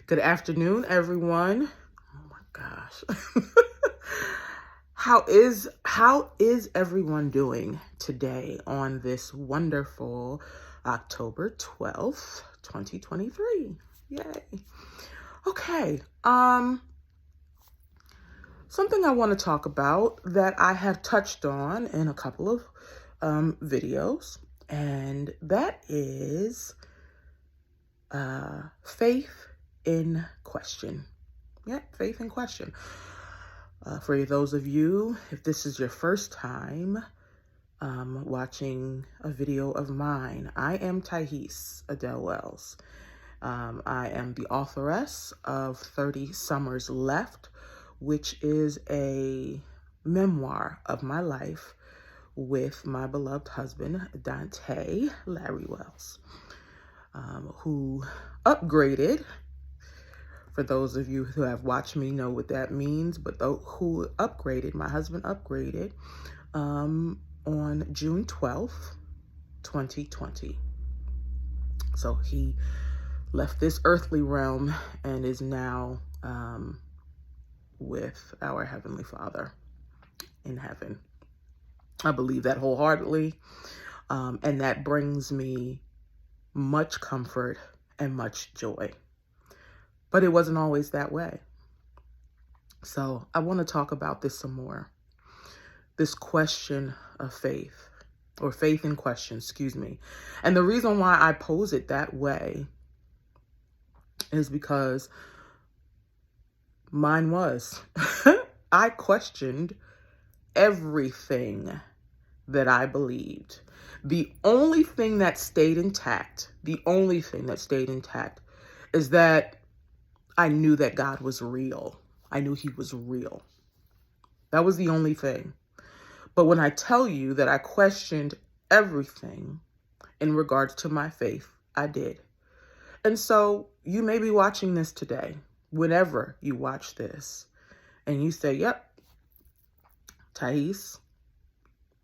Good afternoon, everyone. Oh my gosh. How is everyone doing today on this wonderful October 12th, 2023? Yay. Okay. Something I want to talk about that I have touched on in a couple of videos, and that is faith in question. Yeah, faith in question. For those of you, if this is your first time watching a video of mine, I am Thais Adele Wells. I am the authoress of 30 Summers Left, which is a memoir of my life with my beloved husband, Dante Larry Wells, who upgraded. For those of you who have watched me know what that means, but who upgraded, my husband upgraded on June 12th, 2020. So he left this earthly realm and is now with our Heavenly Father in heaven. I believe that wholeheartedly, and that brings me much comfort and much joy. But it wasn't always that way. So I want to talk about this some more. This question of faith, or faith in question, excuse me. And the reason why I pose it that way is because mine was. I questioned everything that I believed. The only thing that stayed intact is that I knew that God was real. I knew he was real. That was the only thing. But when I tell you that I questioned everything in regards to my faith, I did. And so you may be watching this today, whenever you watch this, and you say, yep, Thais,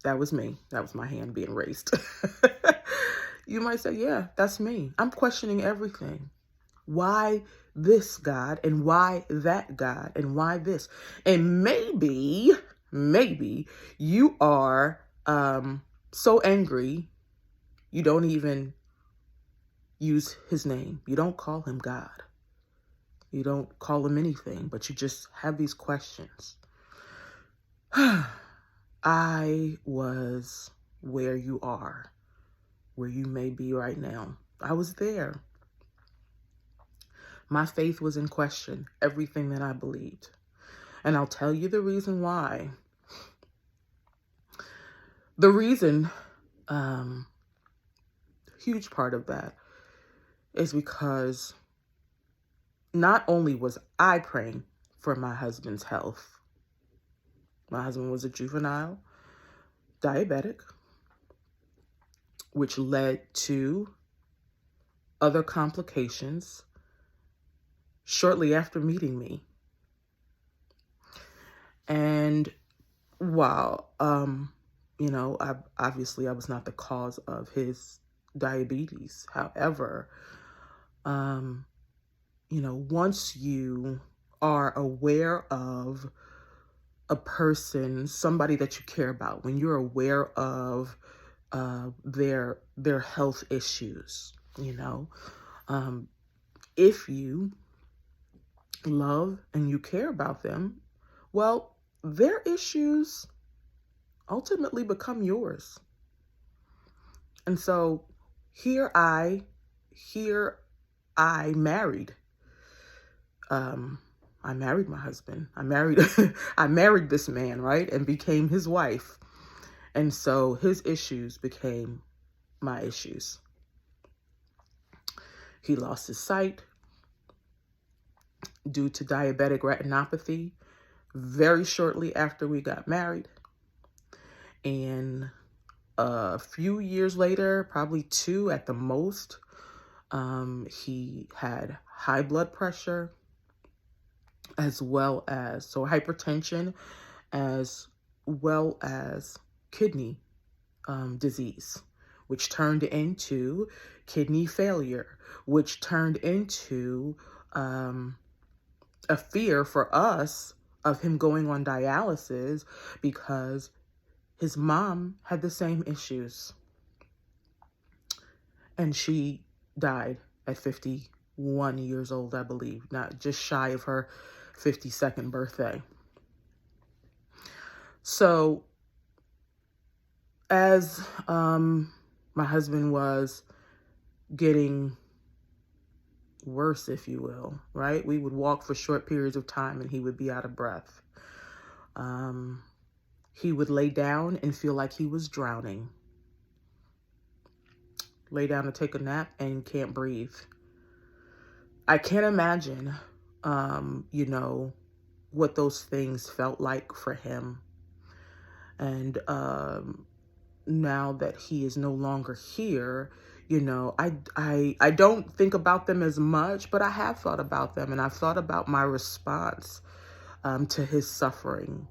that was me. That was my hand being raised. You might say, yeah, that's me. I'm questioning everything. Why this God, and why that God, and why this? And maybe you are so angry you don't even use his name. You don't call him God. You don't call him anything, but you just have these questions. I was where you are, where you may be right now. I was there. My faith was in question, everything that I believed. And I'll tell you the reason why. The reason, huge part of that, is because not only was I praying for my husband's health. My husband was a juvenile diabetic, which led to other complications shortly after meeting me. And while, obviously I was not the cause of his diabetes. However, once you are aware of a person, somebody that you care about, when you're aware of their health issues, if you love and you care about them, well, their issues ultimately become yours. And so here I married. I married my husband. I married this man, right? And became his wife. And so his issues became my issues. He lost his sight due to diabetic retinopathy very shortly after we got married. And a few years later, probably 2 at the most, he had high blood pressure, as well as hypertension, as well as kidney disease, which turned into kidney failure, which turned into a fear for us of him going on dialysis because his mom had the same issues. And she died at 51 years old, I believe, not just shy of her 52nd birthday. So as my husband was getting worse, if you will, right? We would walk for short periods of time and he would be out of breath. He would lay down and feel like he was drowning. Lay down to take a nap and can't breathe. I can't imagine, what those things felt like for him. And now that he is no longer here, I don't think about them as much, but I have thought about them, and I've thought about my response to his suffering,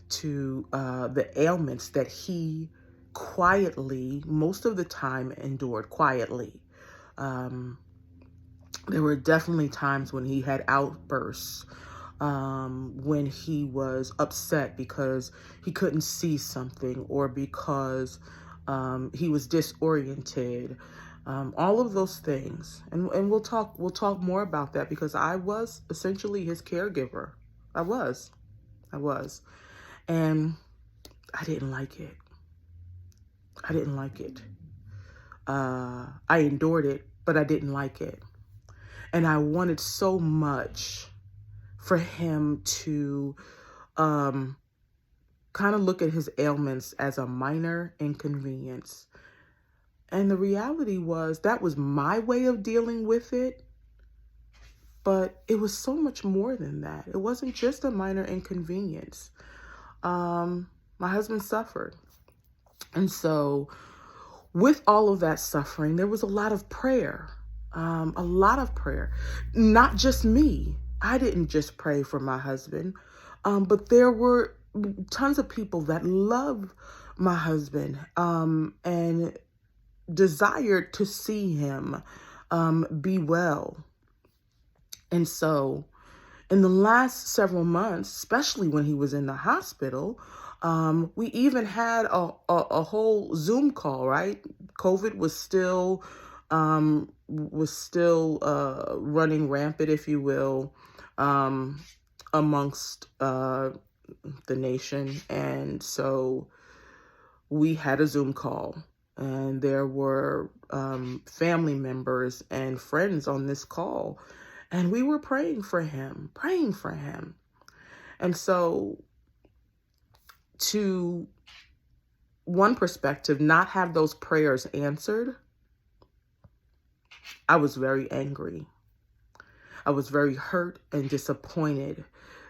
to the ailments that he quietly, most of the time, endured quietly. There were definitely times when he had outbursts, when he was upset because he couldn't see something, or because he was disoriented. All of those things, and we'll talk more about that, because I was essentially his caregiver. I was, and I didn't like it. I endured it, but I didn't like it. And I wanted so much for him to kind of look at his ailments as a minor inconvenience. And the reality was that was my way of dealing with it. But it was so much more than that. It wasn't just a minor inconvenience. My husband suffered. And so with all of that suffering, there was a lot of prayer. Not just me. I didn't just pray for my husband, but there were tons of people that love my husband and desired to see him be well. And so in the last several months, especially when he was in the hospital, we even had a whole Zoom call, right? COVID was still running rampant, if you will, amongst the nation. And so we had a Zoom call, and there were family members and friends on this call, and we were praying for him. And so, to one perspective, not have those prayers answered, I was very angry. I was very hurt and disappointed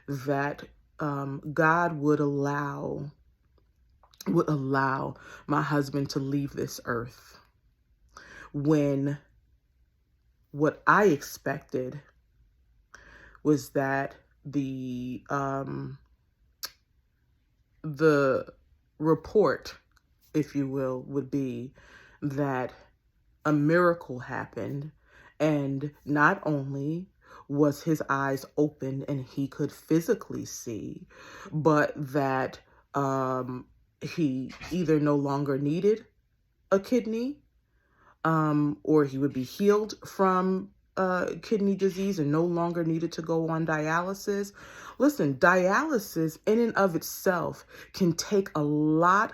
that God would allow my husband to leave this earth, when what I expected was that the report, if you will, would be that a miracle happened, and not only was his eyes open and he could physically see, but that he either no longer needed a kidney, or he would be healed from kidney disease and no longer needed to go on dialysis. Listen, dialysis in and of itself can take a lot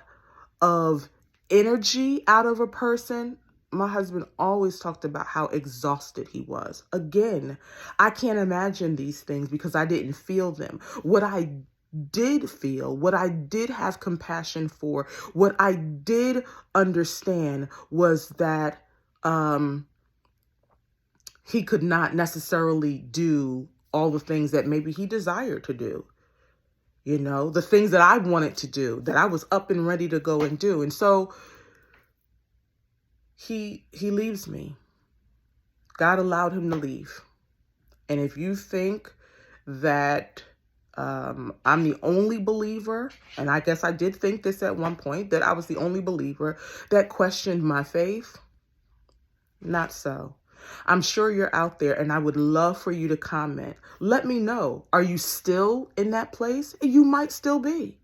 of energy out of a person. My husband always talked about how exhausted he was. Again, I can't imagine these things because I didn't feel them. What I did feel, what I did have compassion for, what I did understand was that he could not necessarily do all the things that maybe he desired to do. The things that I wanted to do, that I was up and ready to go and do. And so he leaves me. God allowed him to leave. And if you think that I'm the only believer, and I guess I did think this at one point, that I was the only believer that questioned my faith, not so. I'm sure you're out there, and I would love for you to comment. Let me know. Are you still in that place? You might still be.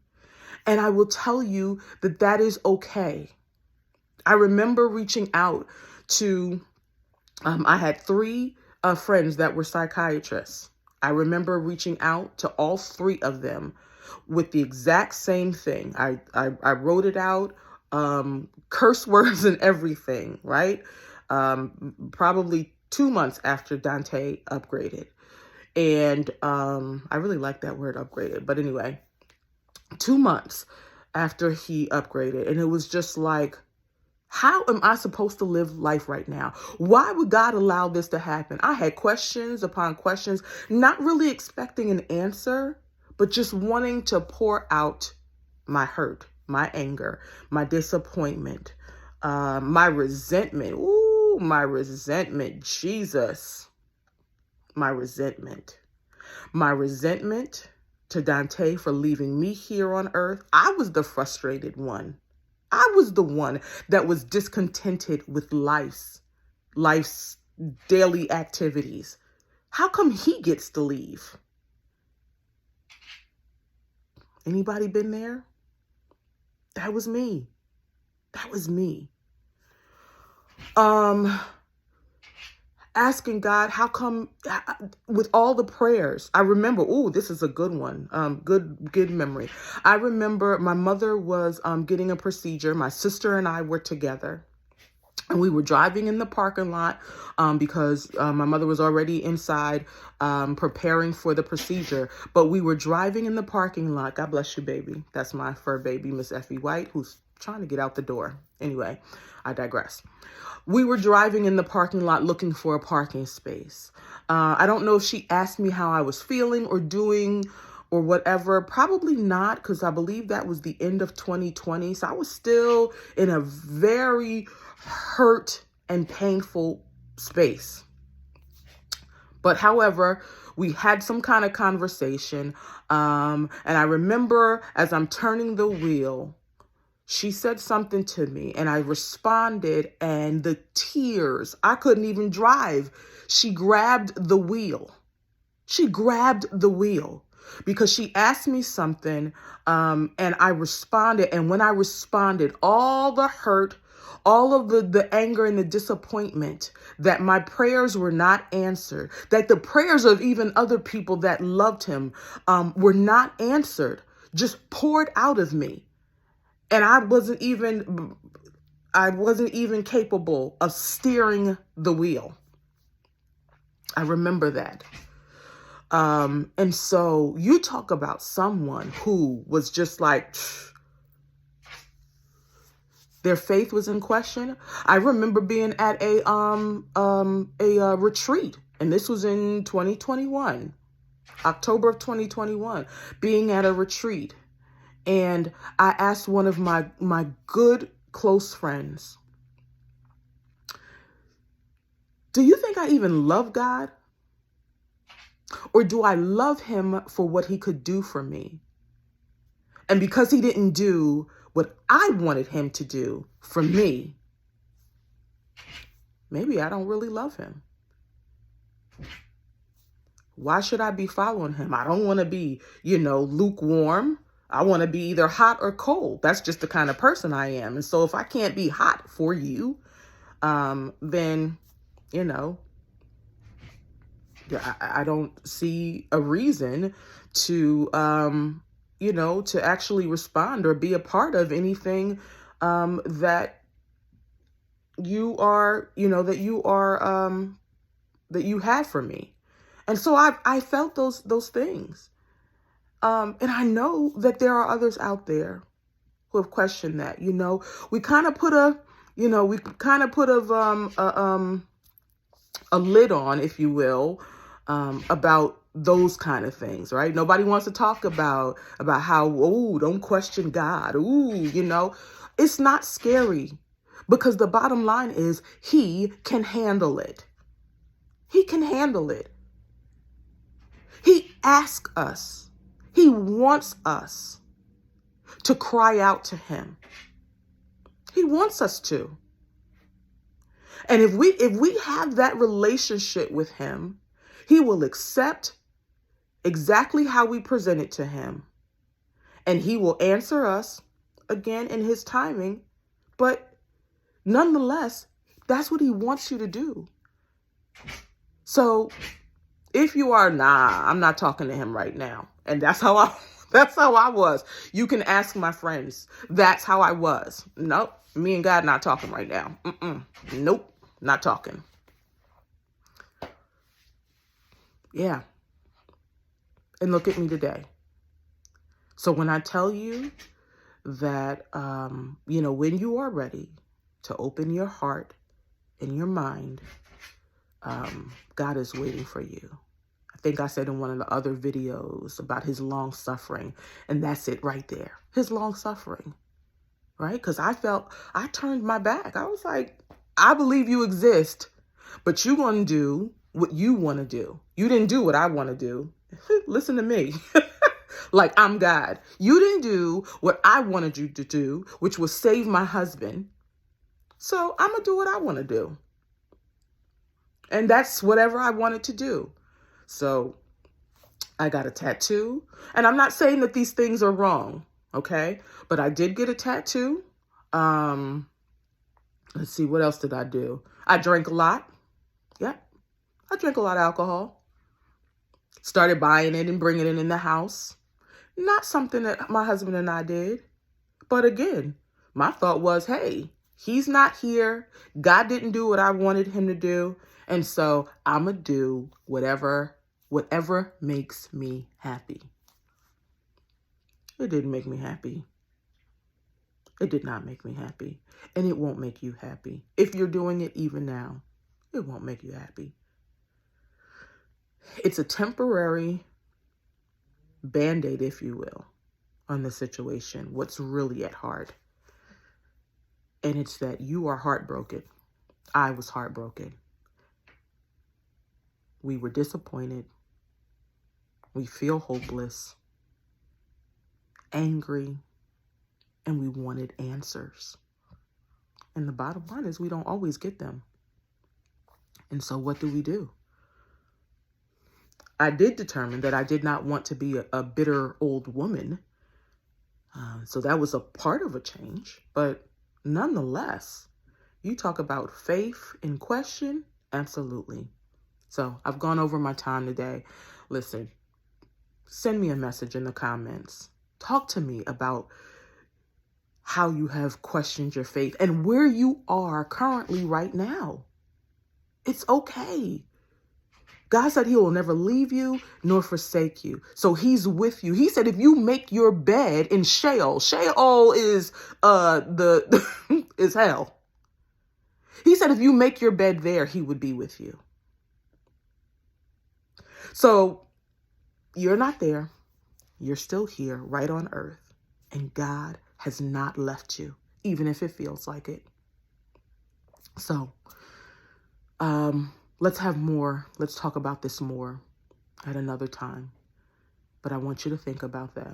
And I will tell you that that is okay. I remember reaching out to, I had three friends that were psychiatrists. I remember reaching out to all three of them with the exact same thing. I wrote it out, curse words and everything, right? Probably 2 months after Dante upgraded. And I really like that word upgraded. But anyway, 2 months after he upgraded. And it was just like, how am I supposed to live life right now? Why would God allow this to happen? I had questions upon questions, not really expecting an answer, but just wanting to pour out my hurt, my anger, my disappointment, my resentment. Ooh, my resentment, Jesus. My resentment. My resentment to Dante for leaving me here on earth. I was the frustrated one. I was the one that was discontented with life's daily activities. How come he gets to leave? Anybody been there? That was me. That was me. Asking God, how come, with all the prayers, I remember, oh, this is a good one. Good memory. I remember my mother was getting a procedure. My sister and I were together. And we were driving in the parking lot because my mother was already inside preparing for the procedure. But we were driving in the parking lot. God bless you, baby. That's my fur baby, Miss Effie White, who's trying to get out the door. Anyway, I digress. We were driving in the parking lot looking for a parking space. I don't know if she asked me how I was feeling or doing or whatever. Probably not, because I believe that was the end of 2020. So I was still in a very hurt and painful space. But however, we had some kind of conversation. And I remember as I'm turning the wheel, she said something to me and I responded, and the tears, I couldn't even drive. She grabbed the wheel. She grabbed the wheel because she asked me something and I responded. And when I responded, all the hurt, all of the anger and the disappointment that my prayers were not answered, that the prayers of even other people that loved him were not answered, just poured out of me. And I wasn't even capable of steering the wheel. I remember that. And so you talk about someone who was just like, their faith was in question. I remember being at a retreat, and this was in 2021, October of 2021, being at a retreat. And I asked one of my good close friends, do you think I even love God? Or do I love him for what he could do for me? And because he didn't do what I wanted him to do for me, maybe I don't really love him. Why should I be following him? I don't want to be, lukewarm. I want to be either hot or cold. That's just the kind of person I am. And so if I can't be hot for you, then, I don't see a reason to, to actually respond or be a part of anything that you are, that you have for me. And so I felt those things. And I know that there are others out there who have questioned that. We kind of put a lid on, if you will, about those kind of things, right? Nobody wants to talk about how, don't question God. It's not scary, because the bottom line is he can handle it. He can handle it. He asks us. He wants us to cry out to him. He wants us to. And if we have that relationship with him, he will accept exactly how we present it to him. And he will answer us again in his timing. But nonetheless, that's what he wants you to do. So if you are, I'm not talking to him right now. And that's how I was. You can ask my friends. That's how I was. Nope. Me and God not talking right now. Nope. Not talking. Yeah. And look at me today. So when I tell you that, when you are ready to open your heart and your mind, God is waiting for you. I think I said in one of the other videos about his long suffering, and that's it right there. His long suffering, right? Because I turned my back. I was like, I believe you exist, but you're going to do what you want to do. You didn't do what I want to do. Listen to me. Like I'm God. You didn't do what I wanted you to do, which was save my husband. So I'm going to do what I want to do. And that's whatever I wanted to do. So I got a tattoo. And I'm not saying that these things are wrong, okay? But I did get a tattoo. Let's see, what else did I do? I drank a lot. Yep. I drank a lot of alcohol. Started buying it and bringing it in the house. Not something that my husband and I did. But again, my thought was, hey, he's not here. God didn't do what I wanted him to do. And so I'm going to do whatever makes me happy. It didn't make me happy. It did not make me happy. And it won't make you happy. If you're doing it even now, it won't make you happy. It's a temporary Band-Aid, if you will, on the situation, what's really at heart. And it's that you are heartbroken. I was heartbroken. We were disappointed. We feel hopeless, angry, and we wanted answers. And the bottom line is we don't always get them. And so what do? I did determine that I did not want to be a bitter old woman. So that was a part of a change. But nonetheless, you talk about faith in question, absolutely. So I've gone over my time today. Listen, send me a message in the comments. Talk to me about how you have questioned your faith and where you are currently right now. It's okay. God said he will never leave you nor forsake you. So he's with you. He said, if you make your bed in Sheol is is hell. He said, if you make your bed there, he would be with you. So you're not there. You're still here right on earth. And God has not left you, even if it feels like it. So, let's have more. Let's talk about this more at another time. But I want you to think about that.